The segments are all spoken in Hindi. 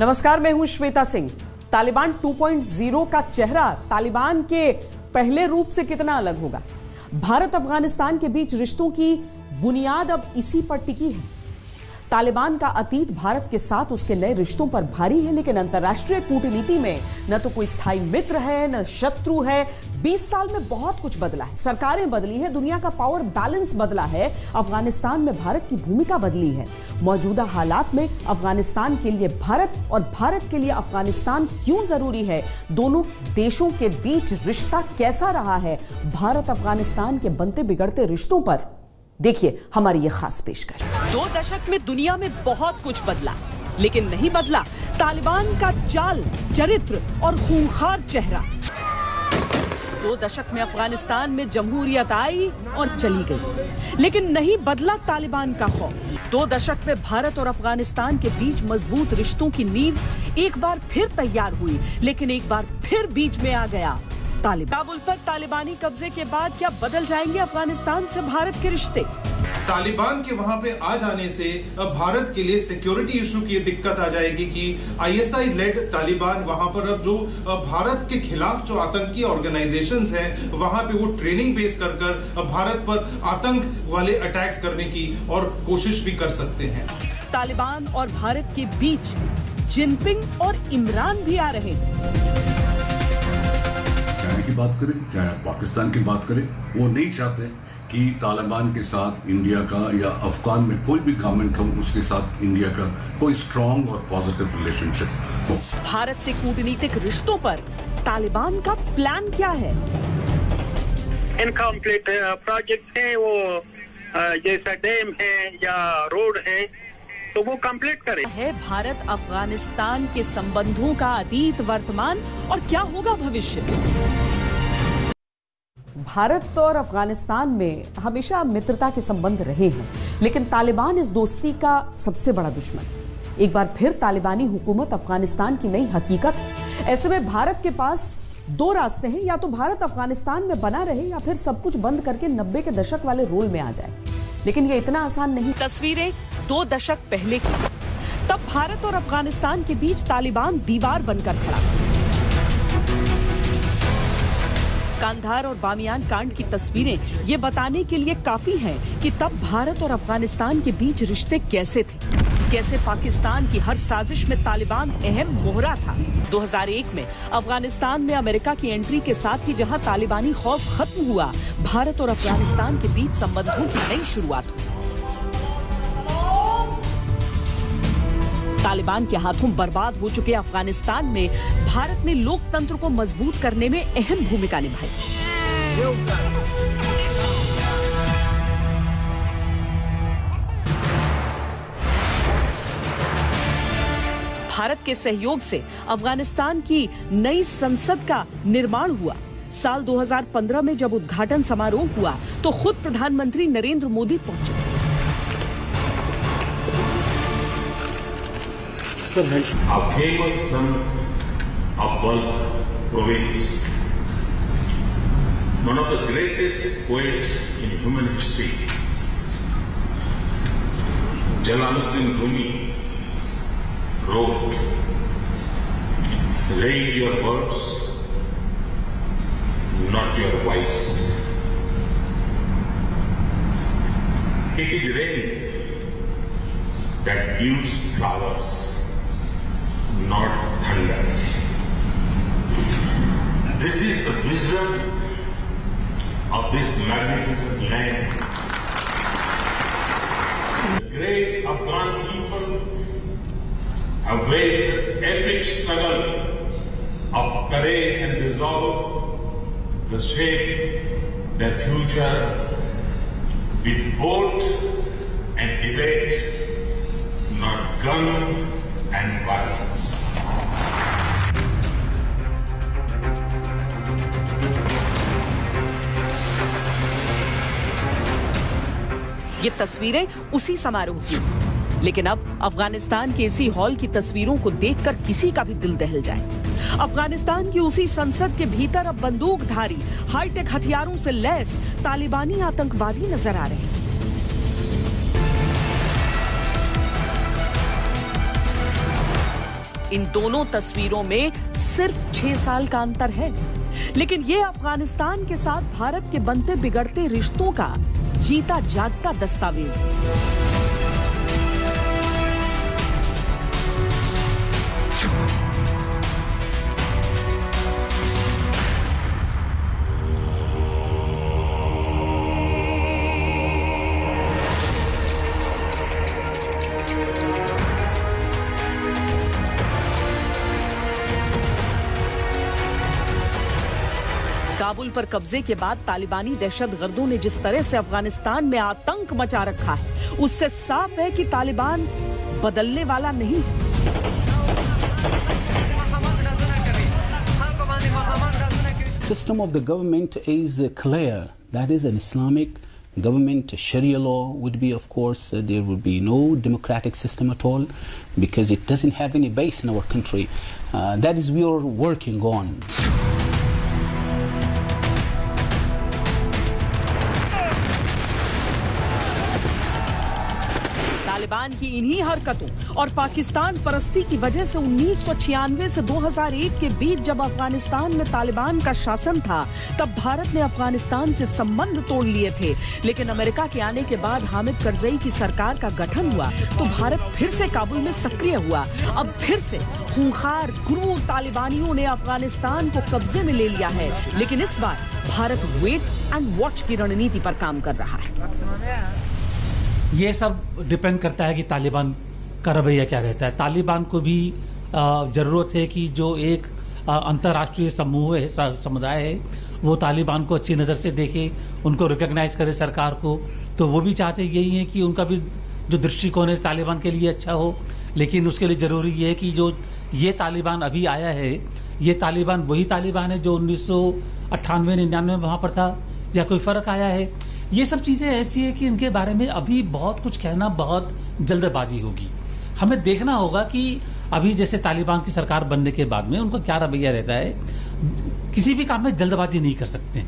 नमस्कार, मैं हूं श्वेता सिंह। तालिबान 2.0 का चेहरा तालिबान के पहले रूप से कितना अलग होगा? भारत अफगानिस्तान के बीच रिश्तों की बुनियाद अब इसी पर टिकी है। तालिबान का अतीत भारत के साथ उसके नए रिश्तों पर भारी है, लेकिन अंतर्राष्ट्रीय कूटनीति में न तो कोई स्थायी मित्र है न शत्रु है। 20 साल में बहुत कुछ बदला है। सरकारें बदली है, दुनिया का पावर बैलेंस बदला है, अफगानिस्तान में भारत की भूमिका बदली है। मौजूदा हालात में अफगानिस्तान के लिए भारत और भारत के लिए अफगानिस्तान क्यों जरूरी है? दोनों देशों के बीच रिश्ता कैसा रहा है? भारत अफगानिस्तान के बनते बिगड़ते रिश्तों पर देखिए हमारी यह खास पेशकश। 2 दशक में दुनिया में बहुत कुछ बदला, लेकिन नहीं बदला तालिबान का चाल, चरित्र और खूंखार चेहरा। 2 दशक में अफगानिस्तान में जमहूरियत आई और चली गई, लेकिन नहीं बदला तालिबान का खौफ। 2 दशक में भारत और अफगानिस्तान के बीच मजबूत रिश्तों की नींव एक बार फिर तैयार हुई, लेकिन एक बार फिर बीच में आ गया काबुल पर तालिबानी कब्जे के बाद क्या बदल जाएंगे अफगानिस्तान से भारत के रिश्ते? तालिबान के वहां पे आ जाने से भारत के लिए सिक्योरिटी इशू की दिक्कत आ जाएगी कि आईएसआई लेड तालिबान वहां पर अब जो भारत के खिलाफ जो आतंकी ऑर्गेनाइजेशंस हैं वहां पे वो ट्रेनिंग बेस कर भारत पर आतंक वाले अटैक्स करने की और कोशिश भी कर सकते हैं। तालिबान और भारत के बीच जिनपिंग और इमरान भी आ रहे हैं। की बात करें चाहे पाकिस्तान की बात करें, वो नहीं चाहते कि तालिबान के साथ इंडिया का या अफगान में कोई भी गवर्नमेंट हो उसके साथ इंडिया का कोई स्ट्रॉन्ग और पॉजिटिव रिलेशनशिप हो। भारत से कूटनीतिक रिश्तों पर तालिबान का प्लान क्या है? इनकम्प्लीट प्रोजेक्ट है वो, जैसा डैम है या रोड है तो वो कंप्लीट करे। है भारत अफगानिस्तान के संबंधों का अतीत, वर्तमान और क्या होगा भविष्य? भारत और अफगानिस्तान में हमेशा मित्रता के संबंध रहे हैं, लेकिन तालिबान इस दोस्ती का सबसे बड़ा दुश्मन। एक बार फिर तालिबानी हुकूमत अफगानिस्तान की नई हकीकत है। ऐसे में भारत के पास 2 रास्ते हैं, या तो भारत अफगानिस्तान में बना रहे या फिर सब कुछ बंद करके 90 के दशक वाले रोल में आ जाए, लेकिन ये इतना आसान नहीं। तस्वीरें 2 दशक पहले की, तब भारत और अफगानिस्तान के बीच तालिबान दीवार बनकर खड़ा। कांधार और बामियान कांड की तस्वीरें ये बताने के लिए काफी हैं कि तब भारत और अफगानिस्तान के बीच रिश्ते कैसे थे, कैसे पाकिस्तान की हर साजिश में तालिबान अहम मोहरा था। 2001 में अफगानिस्तान में अमेरिका की एंट्री के साथ ही जहां तालिबानी खौफ खत्म हुआ, भारत और अफगानिस्तान के बीच संबंधों की नई शुरुआत हुई। तालिबान के हाथों बर्बाद हो चुके अफगानिस्तान में भारत ने लोकतंत्र को मजबूत करने में अहम भूमिका निभाई। भारत के सहयोग से अफगानिस्तान की नई संसद का निर्माण हुआ। साल 2015 में जब उद्घाटन समारोह हुआ तो खुद प्रधानमंत्री नरेंद्र मोदी पहुंचे। A famous son of Balkh province, one of the greatest poets in human history, Jalaluddin Rumi, wrote, "Raise your words, not your voice." It is rain that gives flowers, not thunder. This is the wisdom of this magnificent land. The great Afghan people have waged epic struggle of courage and resolve to shape their future with vote and debate, not gun and violence. ये तस्वीरें उसी समारोह की, लेकिन अब अफगानिस्तान के इसी हॉल की तस्वीरों को देखकर किसी का भी दिल दहल जाए। अफगानिस्तान की उसी संसद के भीतर अब बंदूकधारी, हाईटेक हथियारों से लैस तालिबानी आतंकवादी नजर आ रहे हैं। इन दोनों तस्वीरों में सिर्फ 6 साल का अंतर है, लेकिन ये अफगानिस्तान के साथ भारत के बनते बिगड़ते रिश्तों का जीता जागता दस्तावेज है। काबुल पर कब्जे के बाद तालिबानी दहशतगर्दों ने जिस तरह से अफगानिस्तान में आतंक मचा रखा है, उससे साफ है कि तालिबान बदलने वाला नहीं है। System of the government is clear. That is an Islamic government. Sharia law would be, of course, there would be no democratic system at all because it doesn't have any base in our country. That is we are working on. Taliban की इन्हीं हरकतों और पाकिस्तान परस्ती की वजह से 1996 से 2001 के बीच जब अफगानिस्तान में तालिबान का शासन था, तब भारत ने अफगानिस्तान से संबंध तोड़ लिए थे। लेकिन अमेरिका के आने के बाद हामिद करजई की सरकार का गठन हुआ तो भारत फिर से काबुल में सक्रिय हुआ। अब फिर से खूंखार क्रूर तालिबानियों ने अफगानिस्तान को कब्जे में ले लिया है, लेकिन इस बार भारत वेट एंड वॉच की रणनीति पर काम कर रहा है। ये सब डिपेंड करता है कि तालिबान का रवैया क्या रहता है। तालिबान को भी जरूरत है कि जो एक अंतर्राष्ट्रीय समूह है, समुदाय है, वो तालिबान को अच्छी नज़र से देखे, उनको रिकॉग्नाइज करे सरकार को। तो वो भी चाहते यही है कि उनका भी जो दृष्टिकोण है तालिबान के लिए अच्छा हो। लेकिन उसके लिए ज़रूरी ये है कि जो ये तालिबान अभी आया है, ये तालिबान वही तालिबान है जो 1998-99 में वहाँ पर था, या कोई फ़र्क आया है। ये सब चीज़ें ऐसी है कि इनके बारे में अभी बहुत कुछ कहना बहुत जल्दबाजी होगी। हमें देखना होगा कि अभी जैसे तालिबान की सरकार बनने के बाद में उनका क्या रवैया रहता है। किसी भी काम में जल्दबाजी नहीं कर सकते।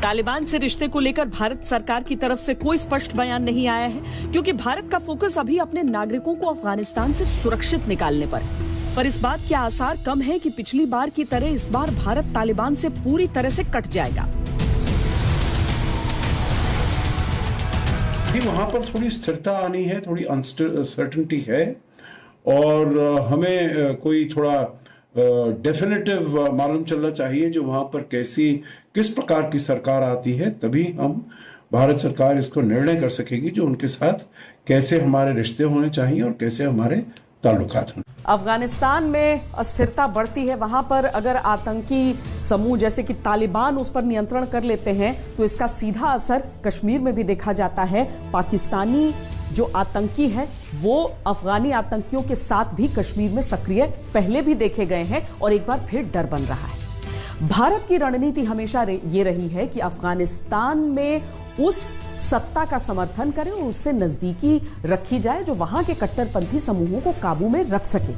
तालिबान से रिश्ते को लेकर भारत सरकार की तरफ से कोई स्पष्ट बयान नहीं आया है, क्योंकि भारत का फोकस अभी अपने नागरिकों को अफगानिस्तान से सुरक्षित निकालने पर है। पर इस बात के आसार कम है कि पिछली बार की तरह इस बार भारत तालिबान से पूरी तरह से कट जाएगा। वहाँ पर थोड़ी स्थिरता आनी है, थोड़ी अनसर्टेनिटी है, और हमें कोई थोड़ा डेफिनेटिव मालूम चलना चाहिए जो वहाँ पर किस प्रकार की सरकार आती है, तभी हम भारत सरकार इसको निर्णय कर सकेगी जो उनके साथ कैसे हमारे रिश्ते होने चाहिए और कैसे हमारे ताल्लुकात हों। अफगानिस्तान में अस्थिरता बढ़ती है, वहां पर अगर आतंकी समूह जैसे कि तालिबान उस पर नियंत्रण कर लेते हैं तो इसका सीधा असर कश्मीर में भी देखा जाता है। पाकिस्तानी जो आतंकी हैं वो अफगानी आतंकियों के साथ भी कश्मीर में सक्रिय पहले भी देखे गए हैं और एक बार फिर डर बन रहा है। भारत की रणनीति हमेशा ये रही है कि अफगानिस्तान में उस सत्ता का समर्थन करें और उससे नजदीकी रखी जाए जो वहां के कट्टरपंथी समूहों को काबू में रख सके।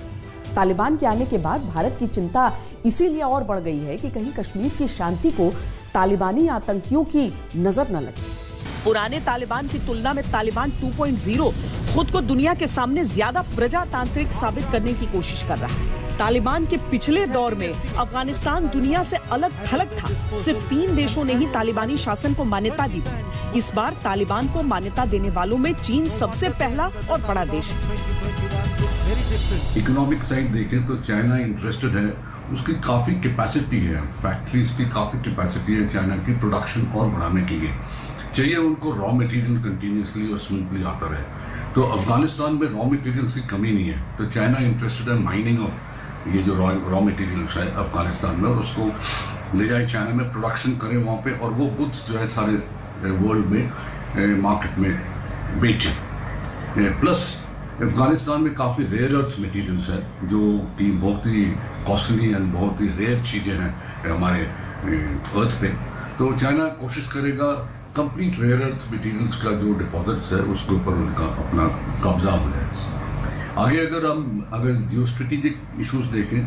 तालिबान के आने के बाद भारत की चिंता इसीलिए और बढ़ गई है कि कहीं कश्मीर की शांति को तालिबानी आतंकियों की नजर न लगे। पुराने तालिबान की तुलना में तालिबान 2.0 खुद को दुनिया के सामने ज्यादा प्रजातांत्रिक साबित करने की कोशिश कर रहा है। तालिबान के पिछले दौर में अफगानिस्तान दुनिया से अलग थलग था। सिर्फ 3 देशों ने ही तालिबानी शासन को मान्यता दी थी। इस बार तालिबान को मान्यता देने वालों में चीन सबसे पहला और बड़ा देश है। इकोनॉमिक साइड देखें तो चाइना इंटरेस्टेड है, उसकी काफ़ी कैपेसिटी है, फैक्ट्रीज की काफ़ी कैपेसिटी है चाइना की प्रोडक्शन और बढ़ाने के लिए। चाहिए उनको रॉ मटेरियल कंटिन्यूसली और स्मूथली आता रहे। तो अफगानिस्तान में रॉ मटेरियल्स की कमी नहीं है, तो चाइना इंटरेस्टेड है माइनिंग ऑफ ये जो रॉ मटेरियल्स है अफगानिस्तान में, और उसको ले जाए चाइना में प्रोडक्शन करें वहाँ पे, और वो गुड्स जो है सारे वर्ल्ड में मार्केट में बेचें। प्लस अफगानिस्तान में काफ़ी रेयर अर्थ मटेरियल्स है जो कि बहुत ही कॉस्टली एंड बहुत ही रेयर चीज़ें हैं हमारे अर्थ पे। तो चाइना कोशिश करेगा कंप्लीट रेयर अर्थ मटेरियल्स का जो डिपॉजिट्स है उसके ऊपर उनका अपना कब्जा हो जाए। आगे अगर जियो स्ट्रेटेजिक इशूज देखें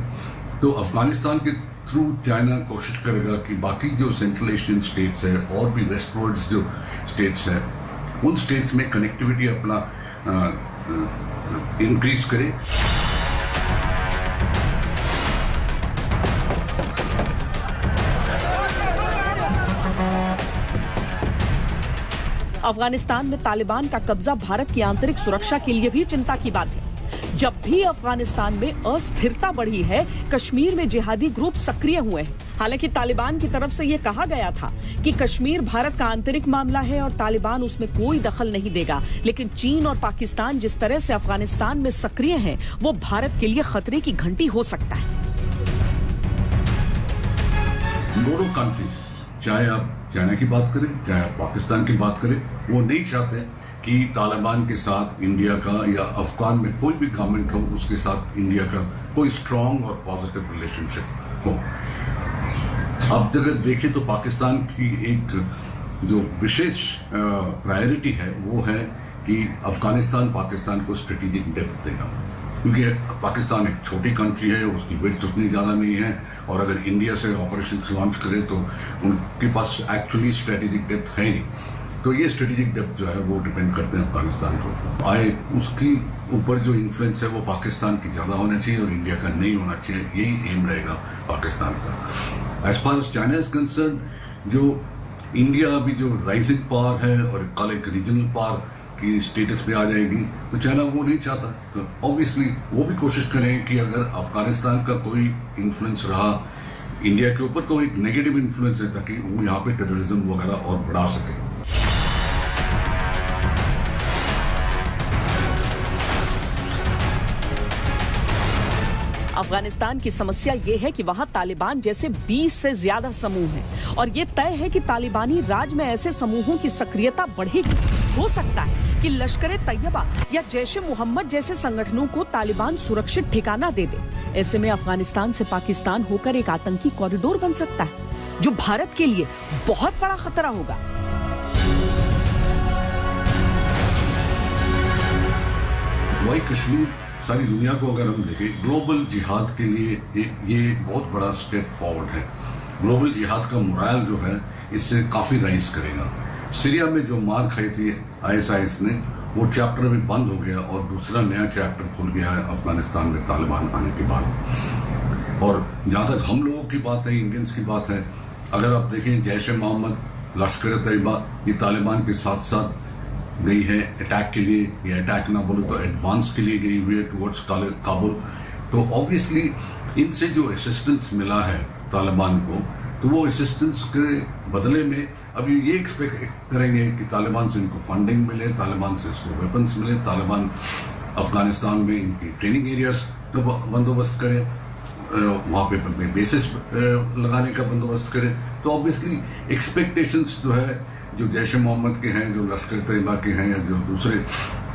तो अफगानिस्तान के थ्रू चाइना कोशिश करेगा कि बाकी जो सेंट्रल एशियन स्टेट्स है और भी वेस्टवर्ड्स जो स्टेट्स है उन स्टेट्स में कनेक्टिविटी अपना इंक्रीज करे। अफगानिस्तान में तालिबान का कब्जा भारत की आंतरिक सुरक्षा के लिए भी चिंता की बात है। जब भी अफगानिस्तान में अस्थिरता बढ़ी है, कश्मीर में जिहादी ग्रुप सक्रिय हुए हैं। हालांकि तालिबान की तरफ से यह कहा गया था कि कश्मीर भारत का आंतरिक मामला है और तालिबान उसमें कोई दखल नहीं देगा, लेकिन चीन और पाकिस्तान जिस तरह से अफगानिस्तान में सक्रिय हैं, वो भारत के लिए खतरे की घंटी हो सकता है। दोनों कंट्रीज, चाहे आप चाइना की बात करें, चाहे आप पाकिस्तान की बात करें, वो नहीं चाहते कि तालिबान के साथ इंडिया का या अफगान में कोई भी गवर्नमेंट हो, उसके साथ इंडिया का कोई स्ट्रांग और पॉजिटिव रिलेशनशिप हो। अब अगर देखें तो पाकिस्तान की एक जो विशेष प्रायोरिटी है वो है कि अफगानिस्तान पाकिस्तान को स्ट्रेटेजिक डेप्थ देगा, क्योंकि पाकिस्तान एक छोटी कंट्री है, उसकी विड्थ उतनी ज़्यादा नहीं है, और अगर इंडिया से ऑपरेशन लॉन्च करे तो उनके पास एक्चुअली स्ट्रेटेजिक डेप्थ है नहीं। तो ये स्ट्रेटेजिक डेप्थ जो है वो डिपेंड करते हैं अफगानिस्तान को आए, उसकी ऊपर जो इन्फ्लुएंस है वो पाकिस्तान की ज़्यादा होना चाहिए और इंडिया का नहीं होना चाहिए। यही एम रहेगा पाकिस्तान का। As far as China is concern, जो इंडिया अभी जो राइजिंग पावर है और कल एक रीजनल पावर की स्टेटस पे आ जाएगी, तो चाइना वो नहीं चाहता। तो ऑब्वियसली वो भी कोशिश करें कि अगर अफगानिस्तान का कोई इन्फ्लुएंस रहा इंडिया के ऊपर, तो एक नेगेटिव इन्फ्लुएंस है, ताकि वो यहाँ पे टेररिज्म वगैरह और बढ़ा सके। अफगानिस्तान की समस्या ये है कि वहां तालिबान जैसे 20 से ज्यादा समूह हैं और ये तय है कि तालिबानी राज में ऐसे समूहों की सक्रियता बढ़ेगी। हो सकता है कि लश्कर-ए-तैयबा या जैश-ए-मोहम्मद जैसे संगठनों को तालिबान सुरक्षित ठिकाना दे दे। ऐसे में अफगानिस्तान से पाकिस्तान होकर एक आतंकी कॉरिडोर बन सकता है, जो भारत के लिए बहुत बड़ा खतरा होगा। वही कश्मीर, सारी दुनिया को अगर हम देखें, ग्लोबल जिहाद के लिए ये बहुत बड़ा स्टेप फॉरवर्ड है। ग्लोबल जिहाद का मोराल जो है इससे काफ़ी राइज करेगा। सीरिया में जो मार खाई थी ISIS ने, वो चैप्टर भी बंद हो गया और दूसरा नया चैप्टर खुल गया है अफगानिस्तान में तालिबान आने के बाद। और जहाँ तक हम लोगों की बात है, इंडियंस की बात है, अगर आप देखें जैश-ए-मोहम्मद, लश्कर-ए-तैयबा, ये तालिबान के साथ साथ गई है अटैक के लिए, या अटैक ना बोलो तो एडवांस के लिए गई हुई है टुवर्ड्स काबुल। तो ऑब्वियसली इनसे जो असिस्टेंस मिला है तालिबान को, तो वो असिस्टेंस के बदले में अभी ये एक्सपेक्ट करेंगे कि तालिबान से इनको फंडिंग मिले, तालिबान से इसको वेपन्स मिले, तालिबान अफगानिस्तान में इनकी ट्रेनिंग एरियाज का बंदोबस्त करें, वहाँ पे बेसिस लगाने का बंदोबस्त करें। तो ऑब्वियसली एक्सपेक्टेशंस जो है, जो जैश-ए-मोहम्मद के हैं, जो लश्कर-ए-तैयबा के हैं, या जो दूसरे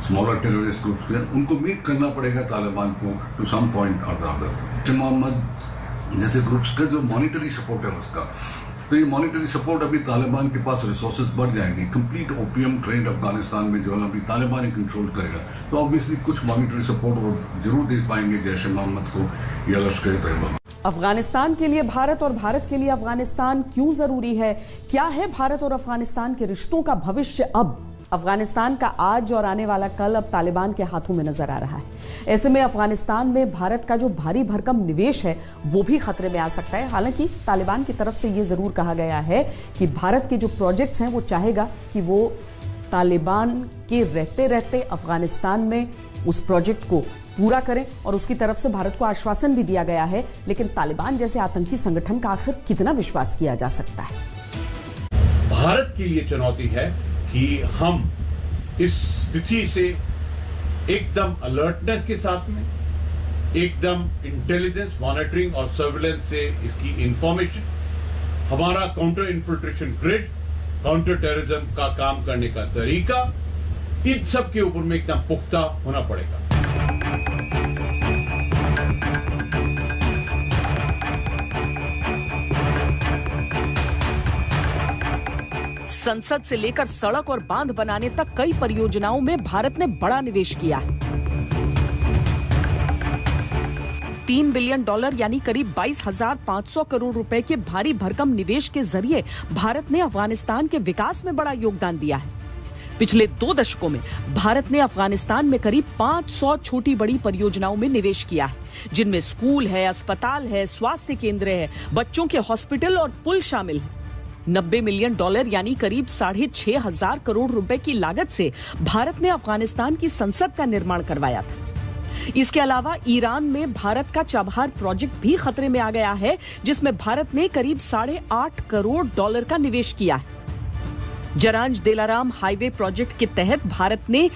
स्मॉलर टेररिस्ट ग्रुप्स के हैं, उनको मीट करना पड़ेगा तालिबान को टू सम पॉइंट और द अदर। जैश-ए-मोहम्मद जैसे ग्रुप्स का जो मॉनिटरी सपोर्ट है उसका, तो ये मॉनिटरी सपोर्ट अभी तालिबान के पास रिसोर्सेज बढ़ जाएंगे। कंप्लीट ओपियम ट्रेड अफगानिस्तान में जो है अभी तालिबान ही कंट्रोल करेगा, तो ऑब्वियसली कुछ मॉनिटरी सपोर्ट वो जरूर दे पाएंगे जैश-ए-मोहम्मद को या लश्कर-ए-तैयबा। अफगानिस्तान के लिए भारत और भारत के लिए अफगानिस्तान क्यों जरूरी है? क्या है भारत और अफगानिस्तान के रिश्तों का भविष्य? अब अफगानिस्तान का आज और आने वाला कल अब तालिबान के हाथों में नजर आ रहा है। ऐसे में अफगानिस्तान में भारत का जो भारी भरकम निवेश है वो भी खतरे में आ सकता है। हालांकि तालिबान की तरफ से ये जरूर कहा गया है कि भारत के जो प्रोजेक्ट्स हैं वो चाहेगा कि वो तालिबान के रहते रहते अफगानिस्तान में उस प्रोजेक्ट को पूरा करें, और उसकी तरफ से भारत को आश्वासन भी दिया गया है। लेकिन तालिबान जैसे आतंकी संगठन का आखिर कितना विश्वास किया जा सकता है? भारत के लिए चुनौती है कि हम इस स्थिति से एकदम अलर्टनेस के साथ में, एकदम इंटेलिजेंस मॉनिटरिंग और सर्विलेंस से इसकी इंफॉर्मेशन, हमारा counter infiltration grid, counter terrorism का काम करने का तरीका, इन सब के ऊपर में एकदम पुख्ता होना पड़ेगा। संसद से लेकर सड़क और बांध बनाने तक कई परियोजनाओं में भारत ने बड़ा निवेश किया है। $3 बिलियन यानी करीब 22,500 करोड़ रुपए के भारी भरकम निवेश के जरिए भारत ने अफगानिस्तान के विकास में बड़ा योगदान दिया है। पिछले 2 दशकों में भारत ने अफगानिस्तान में करीब 500 छोटी बड़ी परियोजनाओं में निवेश किया है, जिनमें स्कूल है, अस्पताल है, स्वास्थ्य केंद्र है, बच्चों के हॉस्पिटल और पुल शामिल है। $90 मिलियन यानी करीब 6,500 करोड़ रुपए की लागत से भारत ने अफगानिस्तान की संसद का निर्माण करवाया था। इसके अलावा ईरान में भारत का चाबहार प्रोजेक्ट भी खतरे में आ गया है, जिसमें भारत ने करीब $8.5 करोड़ का निवेश किया है। जरांज दिलाराम हाईवे प्रोजेक्ट के तहत भारत ने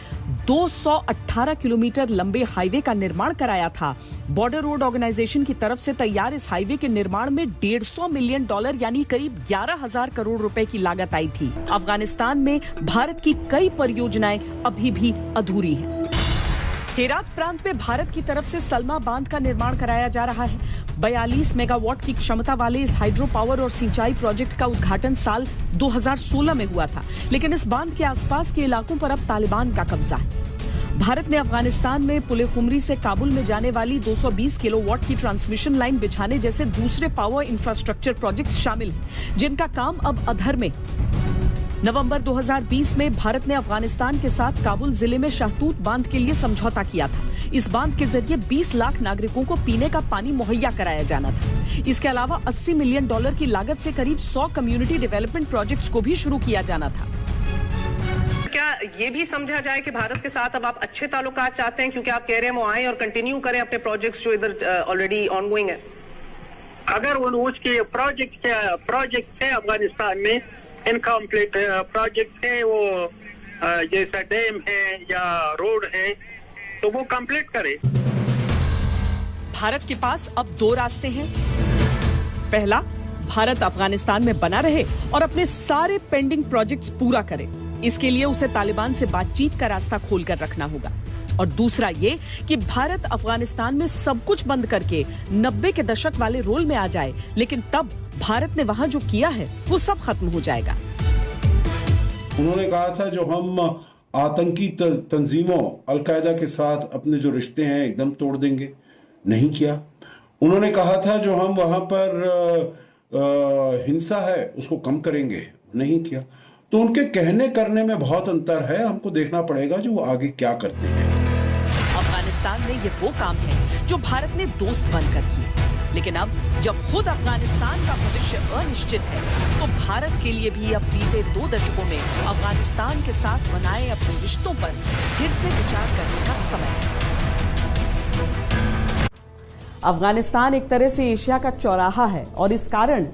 218 किलोमीटर लंबे हाईवे का निर्माण कराया था। बॉर्डर रोड ऑर्गेनाइजेशन की तरफ से तैयार इस हाईवे के निर्माण में $150 मिलियन यानी करीब 11,000 करोड़ रुपए की लागत आई थी। अफगानिस्तान में भारत की कई परियोजनाएं अभी भी अधूरी हैं। हेरात प्रांत में भारत की तरफ से सलमा बांध का निर्माण कराया जा रहा है। 42 मेगावाट की क्षमता वाले इस हाइड्रो पावर और सिंचाई प्रोजेक्ट का उद्घाटन साल 2016 में हुआ था, लेकिन इस बांध के आसपास के इलाकों पर अब तालिबान का कब्जा है। भारत ने अफगानिस्तान में पुले खुमरी से काबुल में जाने वाली 220 किलोवाट की ट्रांसमिशन लाइन बिछाने जैसे दूसरे पावर इंफ्रास्ट्रक्चर प्रोजेक्ट्स शामिल हैं, जिनका काम अब अधर में। नवंबर 2020 में भारत ने अफगानिस्तान के साथ काबुल जिले में शाहतूत बांध के लिए समझौता किया था। इस बांध के जरिए 20 लाख नागरिकों को पीने का पानी मुहैया कराया जाना था। इसके अलावा $80 मिलियन की लागत से करीब 100 कम्युनिटी डेवलपमेंट प्रोजेक्ट्स को भी शुरू किया जाना था। क्या ये भी समझा जाए कि भारत के साथ अब आप अच्छे ताल्लुकात चाहते हैं, क्योंकि आप कह रहे हैं वो आए और कंटिन्यू करें अपने प्रोजेक्ट्स जो इधर ऑलरेडी ऑनगोइंग है? अगर उसके प्रोजेक्ट है अफगानिस्तान में इनकम्प्लीट प्रोजेक्ट है, वो जैसा डैम है या रोड है, तो वो कंप्लीट करे। भारत के पास अब 2 रास्ते हैं। पहला, भारत अफगानिस्तान में बना रहे और अपने सारे पेंडिंग प्रोजेक्ट्स पूरा करे। इसके लिए उसे तालिबान से बातचीत का रास्ता खोलकर रखना होगा। और दूसरा ये कि भारत अफगानिस्तान में सब कुछ बंद करके 90 के दशक वाले रोल में आ जाए, लेकिन तब भारत ने वहां जो किया है वो सब खत्म हो जाएगा। उन्होंने कहा था जो हम आतंकी तंजीमों अलकायदा के साथ अपने जो रिश्ते हैं एकदम तोड़ देंगे, नहीं किया। उन्होंने कहा था जो हम वहां पर हिंसा है उसको कम करेंगे, नहीं किया। तो उनके कहने करने में बहुत अंतर है। हमको देखना पड़ेगा जो वो आगे क्या करते हैं। अफगानिस्तान में ये वो काम है जो भारत ने दोस्त बनकर किए, लेकिन अब जब खुद अफगानिस्तान का भविष्य अनिश्चित है, तो भारत के लिए भी अब बीते 2 दशकों में अफगानिस्तान के साथ बनाए अपने रिश्तों पर फिर से विचार करने का समय है। अफगानिस्तान एक तरह से एशिया का चौराहा है और इस कारण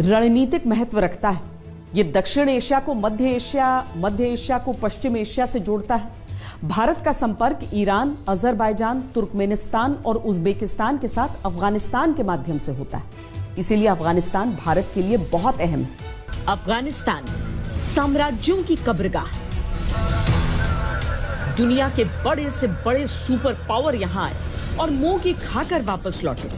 रणनीतिक महत्व रखता है। ये दक्षिण एशिया को मध्य एशिया को पश्चिम एशिया से जोड़ता है। भारत का संपर्क ईरान, अजरबैजान, तुर्कमेनिस्तान और उज्बेकिस्तान के साथ अफगानिस्तान के माध्यम से होता है। इसीलिए अफगानिस्तान भारत के लिए बहुत अहम है। अफगानिस्तान साम्राज्यों की कब्रगाह, दुनिया के बड़े से बड़े सुपर पावर यहां आए और मुंह की खाकर वापस लौटे।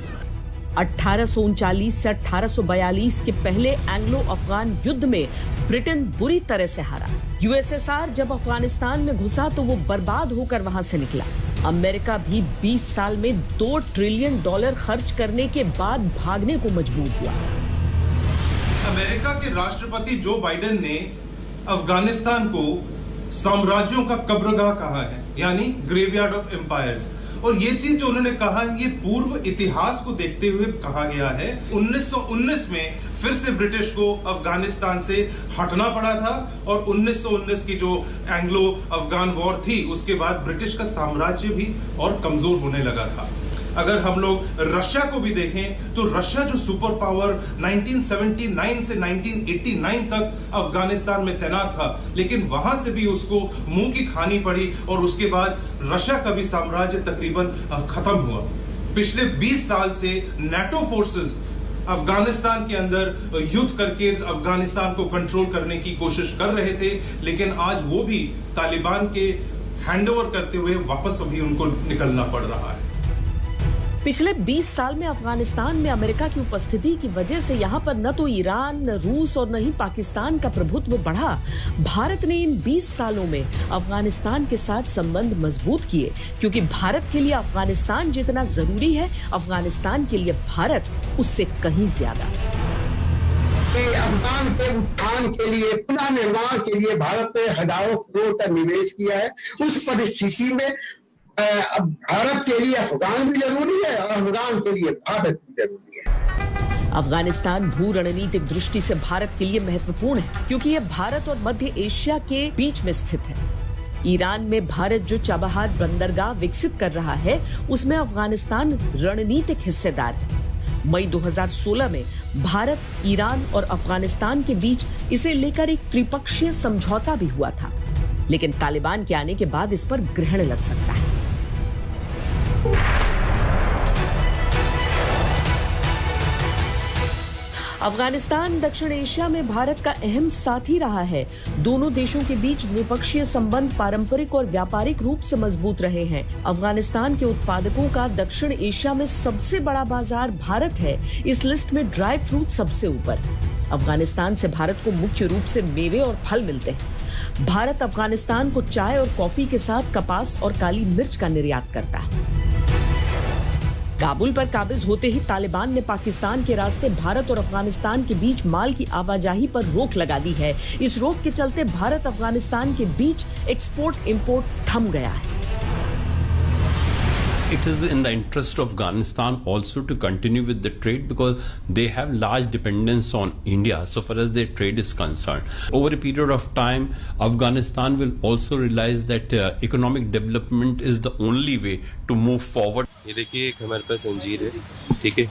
1839 से 1842 के पहले एंग्लो अफगान युद्ध में ब्रिटेन बुरी तरह से हारा। यूएसएसआर जब अफगानिस्तान में घुसा तो वो बर्बाद होकर वहां से निकला। अमेरिका भी 20 साल में $2 ट्रिलियन खर्च करने के बाद भागने को मजबूर हुआ। अमेरिका के राष्ट्रपति जो बाइडेन ने अफगानिस्तान को साम्राज्यों का कब्रगाह कहा है, यानी ग्रेवयार्ड ऑफ एम्पायर्स। और ये चीज जो उन्होंने कहा, ये पूर्व इतिहास को देखते हुए कहा गया है। 1919 में फिर से ब्रिटिश को अफगानिस्तान से हटना पड़ा था और 1919 की जो एंग्लो अफगान वॉर थी उसके बाद ब्रिटिश का साम्राज्य भी और कमजोर होने लगा था। अगर हम लोग रशिया को भी देखें तो रशिया जो सुपर पावर 1979 से 1989 तक अफगानिस्तान में तैनात था, लेकिन वहां से भी उसको मुंह की खानी पड़ी और उसके बाद रशिया का भी साम्राज्य तकरीबन खत्म हुआ। पिछले 20 साल से नाटो फोर्सेस अफगानिस्तान के अंदर युद्ध करके अफगानिस्तान को कंट्रोल करने की कोशिश कर रहे थे, लेकिन आज वो भी तालिबान के हैंडओवर करते हुए वापस अभी उनको निकलना पड़ रहा है। पिछले 20 साल में अफगानिस्तान में अमेरिका की उपस्थिति की वजह से यहाँ पर न तो ईरान, न रूस और न ही पाकिस्तान का प्रभुत्व बढ़ा। भारत ने इन 20 सालों में अफगानिस्तान के साथ संबंध मजबूत किए, क्योंकि भारत के लिए अफगानिस्तान जितना जरूरी है, अफगानिस्तान के लिए भारत उससे कहीं ज्यादा। कि अफगान के उत्थान के लिए, पुनः निर्माण के लिए भारत ने हजारों करोड़ का निवेश किया है। उस परिस्थिति में अब भारत के लिए अफगान भी जरूरी है और अफगान के लिए भारत भी जरूरी है। अफगानिस्तान भू रणनीतिक दृष्टि से भारत के लिए महत्वपूर्ण है क्योंकि यह भारत और मध्य एशिया के बीच में स्थित है। ईरान में भारत जो चाबहार बंदरगाह विकसित कर रहा है, उसमें अफगानिस्तान रणनीतिक हिस्सेदार है। मई 2016 में भारत, ईरान और अफगानिस्तान के बीच इसे लेकर एक त्रिपक्षीय समझौता भी हुआ था, लेकिन तालिबान के आने के बाद इस पर ग्रहण लग सकता है। अफगानिस्तान दक्षिण एशिया में भारत का अहम साथी रहा है। दोनों देशों के बीच द्विपक्षीय संबंध पारंपरिक और व्यापारिक रूप से मजबूत रहे हैं। अफगानिस्तान के उत्पादकों का दक्षिण एशिया में सबसे बड़ा बाजार भारत है। इस लिस्ट में ड्राई फ्रूट सबसे ऊपर। अफगानिस्तान से भारत को मुख्य रूप से मेवे और फल मिलते हैं। भारत अफगानिस्तान को चाय और कॉफी के साथ कपास और काली मिर्च का निर्यात करता है। काबुल पर काबिज होते ही तालिबान ने पाकिस्तान के रास्ते भारत और अफगानिस्तान के बीच माल की आवाजाही पर रोक लगा दी है। इस रोक के चलते भारत अफगानिस्तान के बीच एक्सपोर्ट इंपोर्ट थम गया है। It is in the interest of Afghanistan also to continue with the trade because they have large dependence on India so far as their trade is concerned. Over a period of time, Afghanistan will also realize that economic development is the only way to move forward. ये देखिए, एक हमारे पास अंजीर है, ठीक है।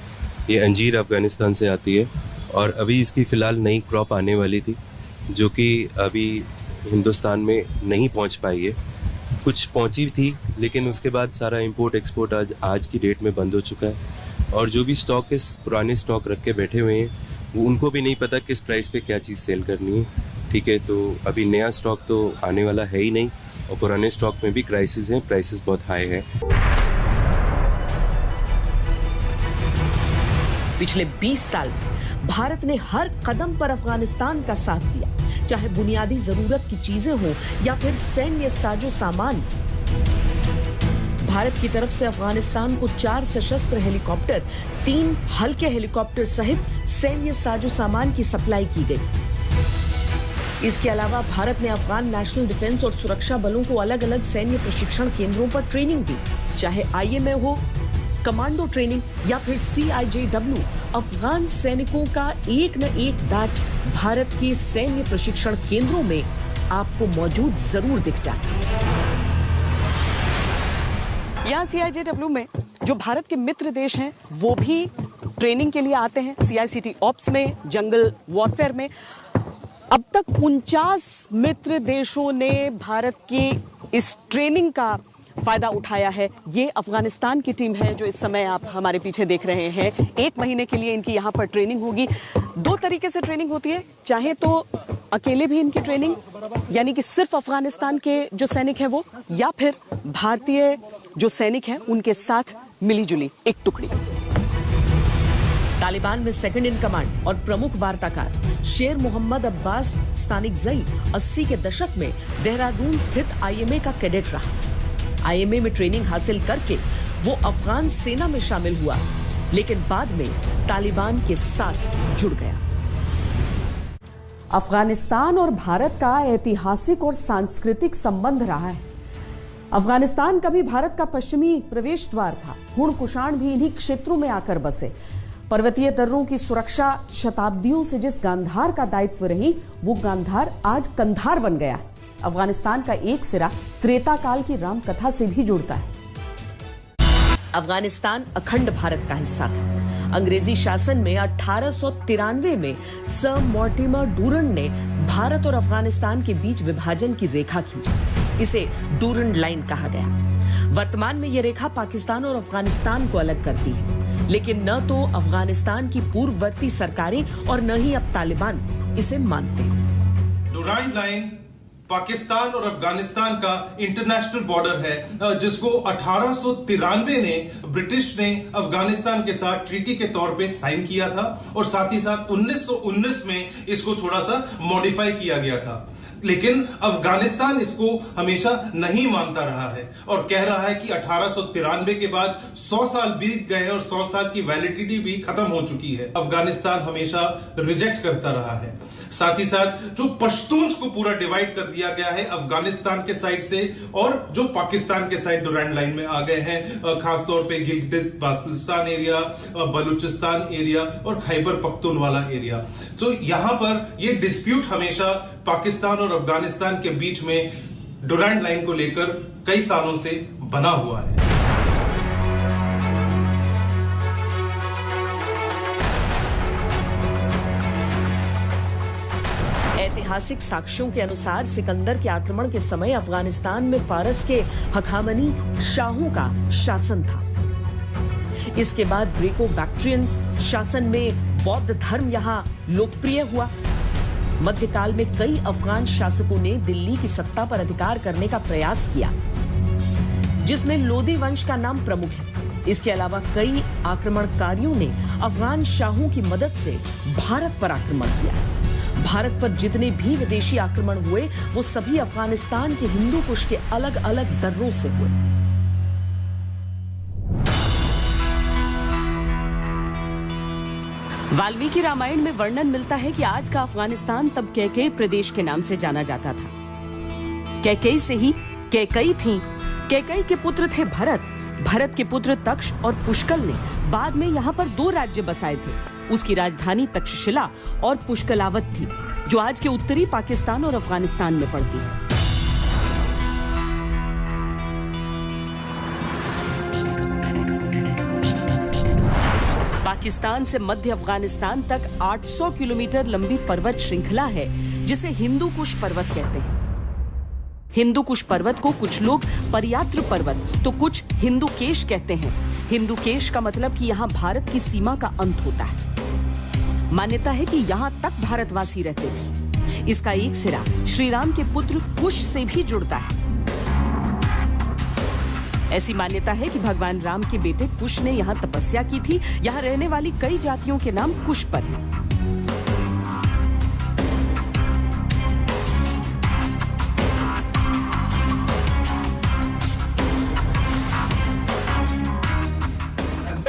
ये अंजीर अफगानिस्तान से आती है और अभी इसकी फ़िलहाल नई क्रॉप आने वाली थी जो कि अभी हिंदुस्तान में नहीं पहुंच पाई है। कुछ पहुंची थी लेकिन उसके बाद सारा इंपोर्ट एक्सपोर्ट आज की डेट में बंद हो चुका है और जो भी स्टॉक इस पुराने स्टॉक रख के बैठे हुए हैं वो उनको भी नहीं पता किस प्राइस पे क्या चीज़ सेल करनी है, ठीक है। तो अभी नया स्टॉक तो आने वाला है ही नहीं और पुराने स्टॉक में भी क्राइसिस हैं, प्राइसेस बहुत हाई है। पिछले 20 साल भारत ने हर कदम पर अफगानिस्तान का साथ दिया, चाहे बुनियादी जरूरत की चीजें हो या फिर सैन्य साजो सामान। भारत की तरफ से अफगानिस्तान को 4 सशस्त्र हेलीकॉप्टर, 3 हल्के हेलीकॉप्टर सहित सैन्य साजो सामान की सप्लाई की गई। इसके अलावा भारत ने अफगान नेशनल डिफेंस और सुरक्षा बलों को अलग अलग सैन्य प्रशिक्षण केंद्रों पर ट्रेनिंग दी, चाहे IMA हो, कमांडो ट्रेनिंग या फिर CIJW। अफगान सैनिकों का एक न एक बैच भारत के सैन्य प्रशिक्षण केंद्रों में आपको मौजूद जरूर दिख जाता है। यहाँ CIJW में जो भारत के मित्र देश हैं वो भी ट्रेनिंग के लिए आते हैं। CICT ऑप्स में, जंगल वॉरफेयर में अब तक 49 मित्र देशों ने भारत की इस ट्रेनिंग का फायदा उठाया है। ये अफगानिस्तान की टीम है जो इस समय आप हमारे पीछे देख रहे हैं। 1 महीने के लिए इनकी यहाँ पर ट्रेनिंग होगी। 2 तरीके से ट्रेनिंग होती है, चाहे तो अकेले भी इनकी ट्रेनिंग, यानी कि सिर्फ अफगानिस्तान के जो सैनिक हैं वो, या फिर भारतीय जो सैनिक हैं उनके साथ मिली जुली एक टुकड़ी। तालिबान में सेकंड इन कमांड और प्रमुख वार्ताकार शेर मोहम्मद अब्बास स्थानिकजई 80 के दशक में देहरादून स्थित IMA का कैडेट रहा। IMA में ट्रेनिंग हासिल करके वो अफगान सेना में शामिल हुआ, लेकिन बाद में तालिबान के साथ जुड़ गया। अफगानिस्तान और भारत का ऐतिहासिक और सांस्कृतिक संबंध रहा है। अफगानिस्तान कभी भारत का पश्चिमी प्रवेश द्वार था। हुण कुषाण भी इन्हीं क्षेत्रों में आकर बसे। पर्वतीय दर्रों की सुरक्षा शताब्दियों से जिस गांधार का दायित्व रही, वो गांधार आज कंधार बन गया है। अफगानिस्तान का एक सिरा त्रेता काल की राम कथा से भी जुड़ता है। अफगानिस्तान अखंड भारत का हिस्सा था। अंग्रेजी शासन में 1893 में सर मॉर्टिमर डूरंड ने भारत और अफगानिस्तान के बीच विभाजन की रेखा खींची। इसे डूरंड लाइन कहा गया। वर्तमान में यह रेखा पाकिस्तान और अफगानिस्तान को अलग करती है, लेकिन न तो अफगानिस्तान की पूर्ववर्ती सरकारें और न ही अब तालिबान इसे मानते। डूरंड लाइन पाकिस्तान और अफगानिस्तान का इंटरनेशनल बॉर्डर है, जिसको 1893 ने ब्रिटिश ने अफगानिस्तान के साथ ट्रीटी के तौर पे साइन किया था और साथ ही साथ 1919 में इसको थोड़ा सा मॉडिफाई किया गया था। लेकिन अफगानिस्तान इसको हमेशा नहीं मानता रहा है और कह रहा है कि 1893 के बाद 100 साल बीत गए और 100 साल की वैलिडिटी भी खत्म हो चुकी है। अफगानिस्तान हमेशा रिजेक्ट करता रहा है। साथ ही साथ जो पश्तून्स को पूरा डिवाइड कर दिया गया है अफगानिस्तान के साइड से, और जो पाकिस्तान के साइड डुरैंड लाइन में आ गए हैं, खासतौर पे गिलगित बाल्टिस्तान एरिया, बलूचिस्तान एरिया और खैबर पख्तूनवाला एरिया। तो यहां पर ये डिस्प्यूट हमेशा पाकिस्तान और अफगानिस्तान के बीच में डुरैंड लाइन को लेकर कई सालों से बना हुआ है। ऐतिहासिक साक्ष्यों के अनुसार सिकंदर के आक्रमण के समय अफगानिस्तान में फारस के हखामनी शाहों का शासन था। इसके बाद ग्रीको बैक्ट्रियन शासन में बौद्ध धर्म यहां लोकप्रिय हुआ। मध्यकाल में कई अफगान शासकों ने दिल्ली की सत्ता पर अधिकार करने का प्रयास किया, जिसमें लोदी वंश का नाम प्रमुख है। इसके अलावा कई आक्रमणकारियों ने अफगान शाहों की मदद से भारत पर आक्रमण किया। भारत पर जितने भी विदेशी आक्रमण हुए वो सभी अफगानिस्तान के हिंदू कुश के अलग अलग दर्रों से हुए। वाल्मीकि रामायण में वर्णन मिलता है कि आज का अफगानिस्तान तब कैकेयी प्रदेश के नाम से जाना जाता था। कैकेयी से ही कैकेयी थी। कैकेयी के पुत्र थे भरत। भरत के पुत्र तक्ष और पुष्कल ने बाद में यहाँ पर 2 राज्य बसाए थे। उसकी राजधानी तक्षशिला और पुष्कलावत थी, जो आज के उत्तरी पाकिस्तान और अफगानिस्तान में पड़ती है। पाकिस्तान से मध्य अफगानिस्तान तक 800 किलोमीटर लंबी पर्वत श्रृंखला है, जिसे हिंदू कुश पर्वत कहते हैं। हिंदू कुश पर्वत को कुछ लोग परियात्र पर्वत तो कुछ हिंदू केश कहते हैं। हिंदू केश का मतलब कि यहाँ भारत की सीमा का अंत होता है। मान्यता है कि यहाँ तक भारतवासी रहते थे। इसका एक सिरा श्री राम के पुत्र कुश से भी जुड़ता है। ऐसी मान्यता है कि भगवान राम के बेटे कुश ने यहाँ तपस्या की थी। यहाँ रहने वाली कई जातियों के नाम कुश पर हैं।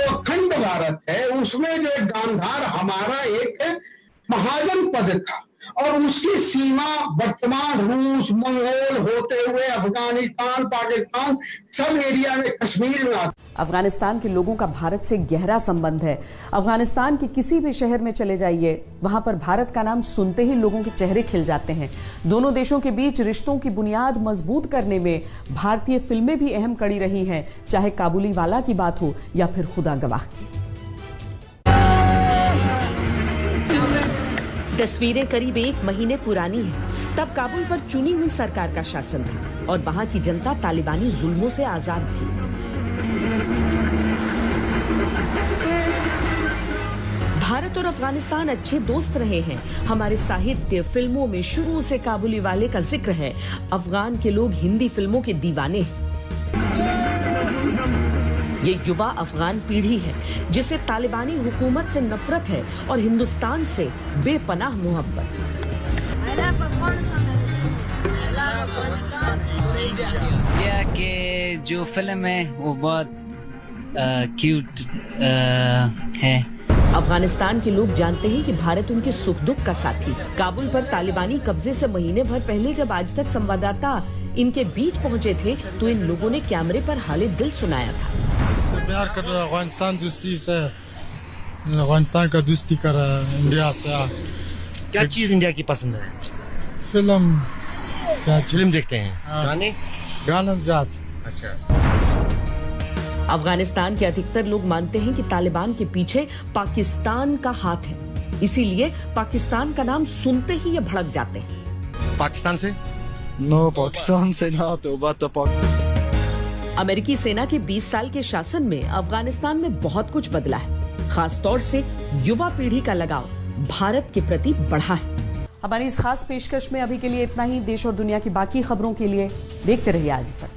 अखंड भारत है, उसमें जो गांधार हमारा एक महाजन पद था और उसकी सीमा वर्तमान रूस, मंगोल होते हुए अफगानिस्तान, पाकिस्तान सब एरिया में कश्मीर में आता। अफगानिस्तान के लोगों का भारत से गहरा संबंध है। अफगानिस्तान के किसी भी शहर में चले जाइए, वहां पर भारत का नाम सुनते ही लोगों के चेहरे खिल जाते हैं। दोनों देशों के बीच रिश्तों की बुनियाद मजबूत करने में भारतीय फिल्में भी अहम कड़ी रही हैं, चाहे काबुलीवाला की बात हो या फिर खुदा गवाह की। तस्वीरें करीब 1 महीने पुरानी हैं। तब काबुल पर चुनी हुई सरकार का शासन था और वहां की जनता तालिबानी जुल्मों से आजाद थी। भारत और अफगानिस्तान अच्छे दोस्त रहे हैं। हमारे साहित्य, फिल्मों में शुरू से काबुलीवाले का जिक्र है। अफगान के लोग हिंदी फिल्मों के दीवाने हैं। ये युवा अफगान पीढ़ी है जिसे तालिबानी हुकूमत से नफरत है और हिंदुस्तान से बेपनाह मोहब्बत। इंडिया के जो फिल्म है वो बहुत क्यूट है। अफगानिस्तान के लोग जानते हैं कि भारत उनके सुख दुख का साथी। काबुल पर तालिबानी कब्जे से महीने भर पहले जब आज तक संवाददाता इनके बीच पहुंचे थे तो इन लोगों ने कैमरे पर हाले दिल सुनाया था। प्यार कर रहा अफगानिस्तान दोस्ती से, अफगानिस्तान का दोस्ती कर रहा है इंडिया से। क्या चीज इंडिया की पसंद है? फिल्म देखते हैं। गाना ज्यादा। अच्छा। अफगानिस्तान के अधिकतर लोग मानते हैं कि तालिबान के पीछे पाकिस्तान का हाथ है, इसीलिए पाकिस्तान का नाम सुनते ही ये भड़क जाते हैं। पाकिस्तान से? नो, पाकिस्तान से ना। तो बात तो अमेरिकी सेना के 20 साल के शासन में अफगानिस्तान में बहुत कुछ बदला है। खासतौर से युवा पीढ़ी का लगाव भारत के प्रति बढ़ा है। हमारी इस खास पेशकश में अभी के लिए इतना ही। देश और दुनिया की बाकी खबरों के लिए देखते रहिए आज तक।